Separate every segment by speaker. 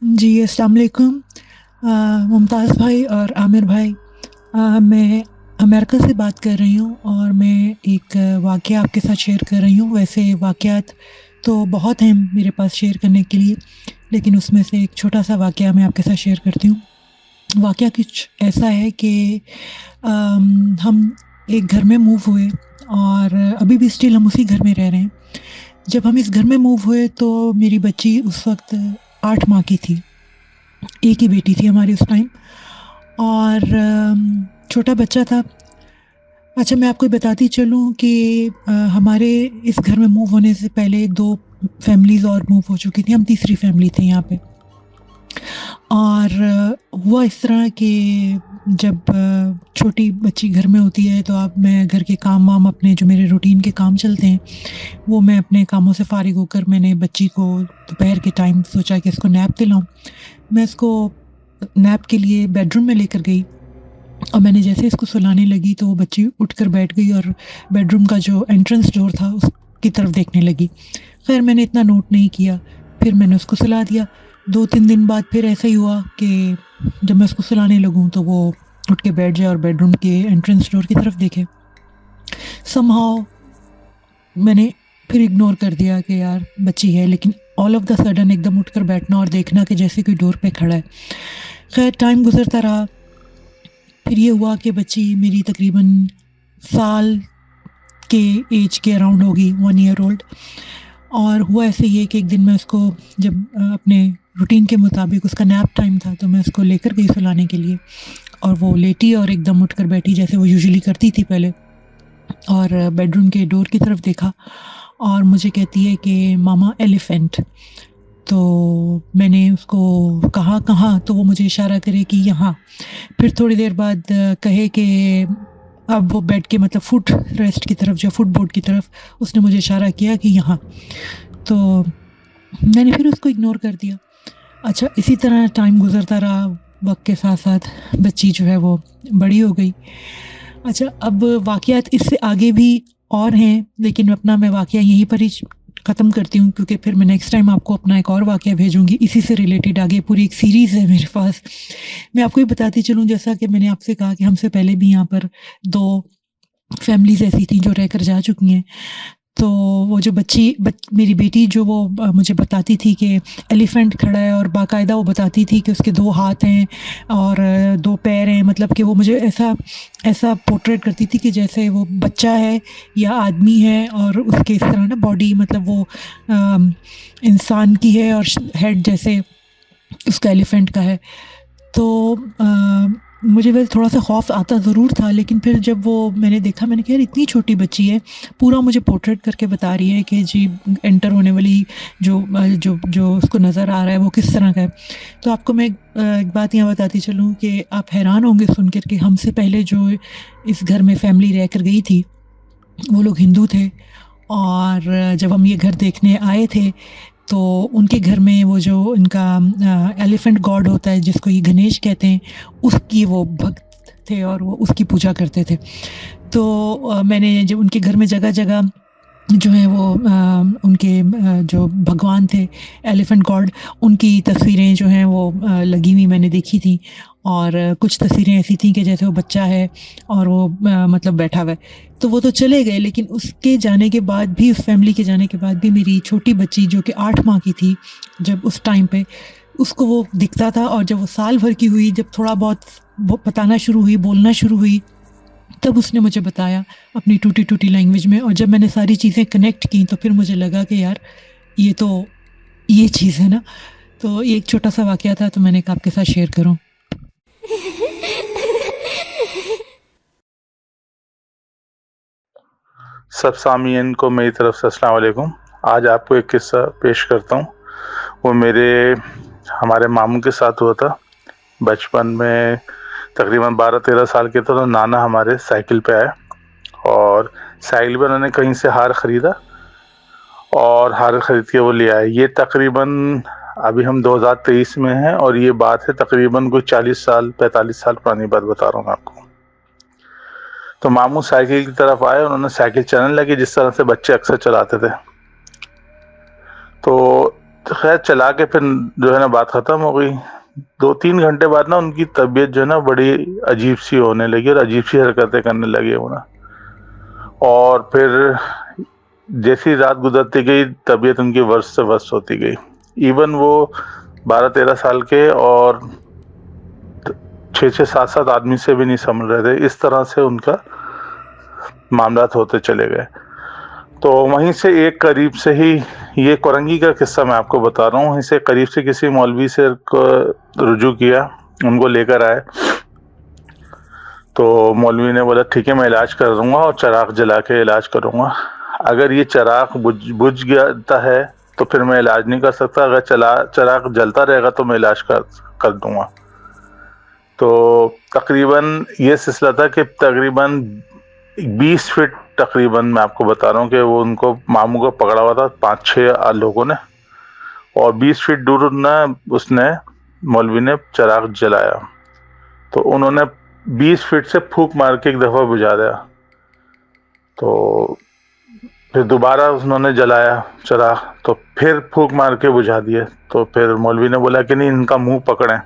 Speaker 1: जी, अस्सलाम वालेकुम। मुमताज़ भाई और आमिर भाई, मैं अमेरिका से बात कर रही हूँ और मैं एक वाक़या आपके साथ शेयर कर रही हूँ। वैसे वाक़यात तो बहुत हैं मेरे पास शेयर करने के लिए, लेकिन उसमें से एक छोटा-सा वाक़या मैं आपके साथ शेयर करती हूँ। वाक़या कुछ ऐसा है कि हम एक घर में मूव हुए और अभी भी स्टिल हम उसी घर में रह रहे हैं। जब हम इस घर में मूव हुए तो मेरी बच्ची उस वक़्त 8 माह की थी। एक ही बेटी थी हमारी उस टाइम और छोटा बच्चा था। अच्छा, मैं आपको बताती चलूँ कि हमारे इस घर में मूव होने से पहले 2 फैमिलीज़ और मूव हो चुकी थी, हम तीसरी फैमिली थे यहाँ पे। और हुआ इस तरह कि जब छोटी बच्ची घर में होती है तो अब मैं घर के काम-वाम अपने जो मेरे रूटीन के काम चलते हैं, वो मैं अपने कामों से फ़ारिग होकर मैंने बच्ची को दोपहर के टाइम सोचा कि इसको नैप दिलाऊँ। मैं इसको नैप के लिए बेडरूम में लेकर गई और मैंने जैसे इसको सुलाने लगी तो वो बच्ची उठकर बैठ गई और बेडरूम का जो एंट्रेंस डोर था उसकी तरफ देखने लगी। ख़ैर मैंने इतना नोट नहीं किया, फिर मैंने उसको सुला दिया। 2-3 दिन बाद फिर ऐसा ही हुआ कि जब मैं उसको सुलाने लगूँ तो वो उठ के बैठ जाए और बेडरूम के एंट्रेंस डोर की तरफ देखे। समहाउ मैंने फिर इग्नोर कर दिया कि यार बच्ची है, लेकिन ऑल ऑफ द सडन एकदम उठकर बैठना और देखना कि जैसे कोई डोर पे खड़ा है। ख़ैर टाइम गुज़रता रहा, फिर ये हुआ कि बच्ची मेरी तकरीबन साल के ऐज के अराउंड होगी, 1 ईयर ओल्ड। और हुआ ऐसे ही है कि एक दिन मैं उसको जब अपने रूटीन के मुताबिक उसका नैप टाइम था तो मैं उसको लेकर गई सुलाने के लिए और वो लेटी और एकदम उठकर बैठी जैसे वो यूजुअली करती थी पहले और बेडरूम के डोर की तरफ देखा और मुझे कहती है कि मामा एलिफेंट। तो मैंने उसको कहा कहाँ? तो वो मुझे इशारा करे कि यहाँ। फिर थोड़ी देर बाद कहे कि अब वो बेड के मतलब फुट रेस्ट की तरफ जो फुटबोर्ड की तरफ उसने मुझे इशारा किया कि यहाँ। तो मैंने फिर उसको इग्नोर कर दिया। अच्छा, इसी तरह टाइम गुज़रता रहा, वक़्त के साथ-साथ बच्ची जो है वो बड़ी हो गई। अच्छा, अब वाक़यात इससे आगे भी और हैं, लेकिन अपना मैं वाक़या यहीं पर ही ख़त्म करती हूँ क्योंकि फिर मैं नेक्स्ट टाइम आपको अपना एक और वाक़या भेजूँगी। इसी से रिलेटेड आगे पूरी एक सीरीज़ है मेरे पास। मैं आपको ये बताती चलूँ, जैसा कि मैंने आपसे कहा कि हमसे पहले भी यहाँ पर 2 फैमिलीज़ ऐसी थी जो रहकर जा चुकी हैं। तो वो जो मेरी बेटी जो वो मुझे बताती थी कि एलिफेंट खड़ा है और बाकायदा वो बताती थी कि उसके 2 हाथ हैं और 2 पैर हैं, मतलब कि वो मुझे ऐसा ऐसा पोर्ट्रेट करती थी कि जैसे वो बच्चा है या आदमी है और उसके इस तरह ना बॉडी मतलब वो इंसान की है और हेड जैसे उसका एलिफेंट का है। तो मुझे वैसे थोड़ा-सा खौफ़ आता ज़रूर था, लेकिन फिर जब वो मैंने देखा, मैंने कहा यार इतनी छोटी बच्ची है, पूरा मुझे पोर्ट्रेट करके बता रही है कि जी एंटर होने वाली जो जो उसको नज़र आ रहा है वो किस तरह का है। तो आपको मैं एक बात यहाँ बताती चलूँ कि आप हैरान होंगे सुन कर के हमसे पहले जो इस घर में फैमिली रहकर गई थी, वो लोग हिंदू थे और जब हम ये घर देखने आए थे तो उनके घर में वो जो इनका एलिफेंट गॉड होता है जिसको ये गणेश कहते हैं, उसकी वो भक्त थे और वो उसकी पूजा करते थे। तो मैंने जब उनके घर में जगह-जगह जो है वो उनके जो भगवान थे एलिफेंट गॉड, उनकी तस्वीरें जो हैं वो लगी हुई मैंने देखी थी और कुछ तस्वीरें ऐसी थी कि जैसे वो बच्चा है और वो मतलब बैठा हुआ है। तो वो तो चले गए, लेकिन उसके जाने के बाद भी, उस फैमिली के जाने के बाद भी मेरी छोटी बच्ची जो कि 8 माह की थी जब उस टाइम पे, उसको वो दिखता था और जब वो साल भर की हुई, जब थोड़ा बहुत वो बताना शुरू हुई, बोलना शुरू हुई, तब उसने मुझे बताया अपनी टूटी-टूटी लैंग्वेज में और जब मैंने सारी चीज़ें कनेक्ट की तो फिर मुझे लगा कि यार ये तो ये चीज़ है ना। तो ये एक छोटा-सा वाक़या था तो मैंने कहा आपके साथ शेयर करूँ।
Speaker 2: सब सामीन को मेरी तरफ से अस्सलाम वालेकुम। आज आपको एक किस्सा पेश करता हूँ। वो हमारे मामू के साथ हुआ था। बचपन में तकरीबन 12-13 साल के थे तो नाना हमारे साइकिल पे आए और साइकिल पे उन्होंने कहीं से हार ख़रीदा और हार ख़रीद के वो ले आए। ये तकरीबन अभी हम 2023 में हैं और ये बात है तकरीबन कोई 40 साल 45 साल पुरानी बात बता रहा हूँ मैं आपको। तो मामू साइकिल की तरफ आए, उन्होंने साइकिल चलाने लगी जिस तरह से बच्चे अक्सर चलाते थे। तो خیر چلا کے پھر جو ہے نا بات ختم ہو گئی. 2-3 گھنٹے بعد نا ان کی طبیعت جو ہے نا بڑی عجیب سی ہونے لگی اور عجیب سی حرکتیں کرنے لگے وہ نا. اور پھر جیسی رات گزرتی گئی طبیعت ان کی ورس سے ورس ہوتی گئی. ایون وہ 12-13 سال کے اور 6-7 آدمی سے بھی نہیں سمجھ رہے تھے. اس طرح سے ان کا معاملات ہوتے چلے گئے. تو وہیں سے ایک قریب سے ہی یہ کورنگی کا قصہ میں آپ کو بتا رہا ہوں. وہیں سے قریب سے کسی مولوی سے رجوع کیا, ان کو لے کر آئے. تو مولوی نے بولا ٹھیک ہے میں علاج کر دوں گا اور چراغ جلا کے علاج کروں گا. اگر یہ چراغ بجھ جاتا ہے تو پھر میں علاج نہیں کر سکتا, اگر چراغ جلتا رہے گا تو میں علاج کر دوں گا. تو تقریباً یہ سلسلہ تھا کہ تقریباً 20 فٹ تقریباً میں آپ کو بتا رہا ہوں کہ وہ ان کو ماموں کو پکڑا ہوا تھا 5-6 لوگوں نے, اور 20 فٹ دور نہ اس نے مولوی نے چراغ جلایا. تو انہوں نے 20 فٹ سے پھونک مار کے ایک دفعہ بجھا دیا. تو پھر دوبارہ انہوں نے جلایا چراغ, تو پھر پھونک مار کے بجھا دیے. تو پھر مولوی نے بولا کہ نہیں ان کا منہ پکڑیں,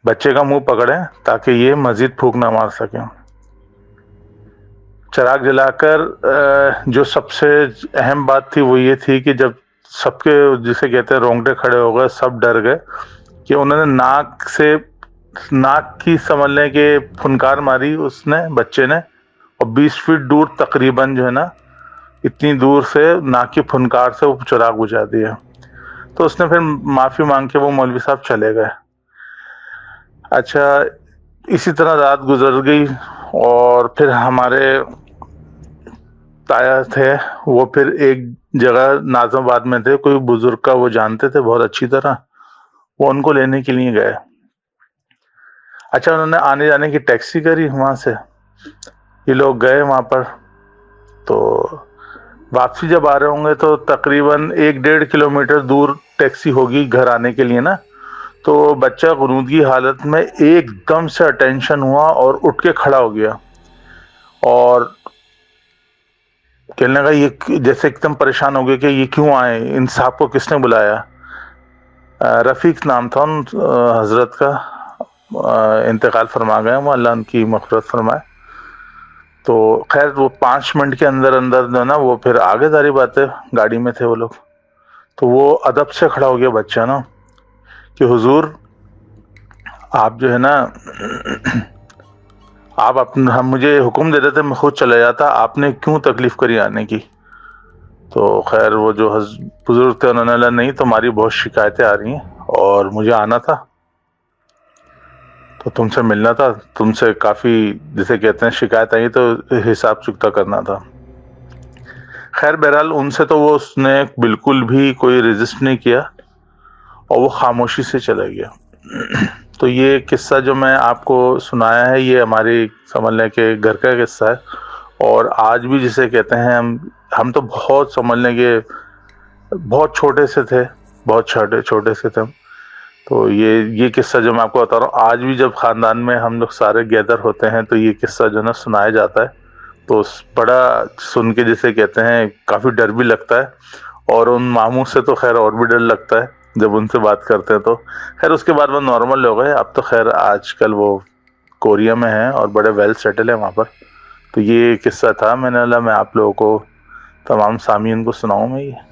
Speaker 2: بچے کا منہ پکڑیں تاکہ یہ مزید پھونک نہ مار سکیں. چراغ جلا کر جو سب سے اہم بات تھی وہ یہ تھی کہ جب سب کے جسے کہتے ہیں رونگٹے کھڑے ہو گئے, سب ڈر گئے کہ انہوں نے ناک کی سمجھ لیں کہ پھنکار ماری اس نے بچے نے, اور 20 فٹ دور تقریباً جو ہے نا اتنی دور سے ناک کی پھنکار سے وہ چراغ بجھا دیا. تو اس نے پھر معافی مانگ کے وہ مولوی صاحب چلے گئے. اچھا اسی طرح رات گزر گئی, اور پھر ہمارے تایا تھے وہ پھر ایک جگہ ناظم آباد میں تھے, کوئی بزرگ کا وہ جانتے تھے بہت اچھی طرح, وہ ان کو لینے کے لیے گئے. اچھا انہوں نے آنے جانے کی ٹیکسی کری وہاں سے, یہ لوگ گئے وہاں پر. تو واپسی جب آ رہے ہوں گے تو تقریباً 1-1.5 کلومیٹر دور ٹیکسی ہوگی گھر آنے کے لیے نا. تو بچہ غنودگی حالت میں ایک دم سے اٹینشن ہوا اور اٹھ کے کھڑا ہو گیا, اور کہنے لگا یہ جیسے ایک دم پریشان ہو گیا کہ یہ کیوں آئے, ان صاحب کو کس نے بلایا. رفیق نام تھا ان حضرت کا, انتقال فرما گئے وہ, اللہ ان کی مغفرت فرمائے. تو خیر وہ 5 منٹ کے اندر جو نا وہ پھر آگے ساری باتیں, گاڑی میں تھے وہ لوگ. تو وہ ادب سے کھڑا ہو گیا بچہ نا کہ حضور آپ جو ہے نا ہم مجھے حکم دے دیتے میں خود چلا جاتا, آپ نے کیوں تکلیف کری آنے کی. تو خیر وہ جو بزرگ تھے انہوں نے کہا نہیں تمہاری بہت شکایتیں آ رہی ہیں اور مجھے آنا تھا, تو تم سے ملنا تھا, تم سے کافی جسے کہتے ہیں شکایت آئی تو حساب چکتا کرنا تھا. خیر بہرحال ان سے تو وہ اس نے بالکل بھی کوئی ریزسٹ نہیں کیا اور وہ خاموشی سے چلا گیا. تو یہ قصہ جو میں آپ کو سنایا ہے یہ ہماری سمجھ لیں کہ گھر کا قصہ ہے, اور آج بھی جسے کہتے ہیں ہم تو بہت سمجھ لیں کہ بہت چھوٹے سے تھے, بہت چھوٹے سے تھے ہم. تو یہ قصہ جو میں آپ کو بتا رہا ہوں آج بھی جب خاندان میں ہم لوگ سارے گیدر ہوتے ہیں تو یہ قصہ جو ہے نا سنایا جاتا ہے, تو بڑا سن کے جسے کہتے ہیں کافی ڈر بھی لگتا ہے, اور ان ماموں سے تو خیر اور بھی ڈر لگتا ہے جب ان سے بات کرتے ہیں. تو خیر اس کے بعد وہ نارمل ہو گئے, اب تو خیر آج کل وہ کوریا میں ہیں اور بڑے ویل سیٹل ہیں وہاں پر. تو یہ قصہ تھا, میں نے آپ لوگوں کو تمام سامعین کو سناؤں میں یہ.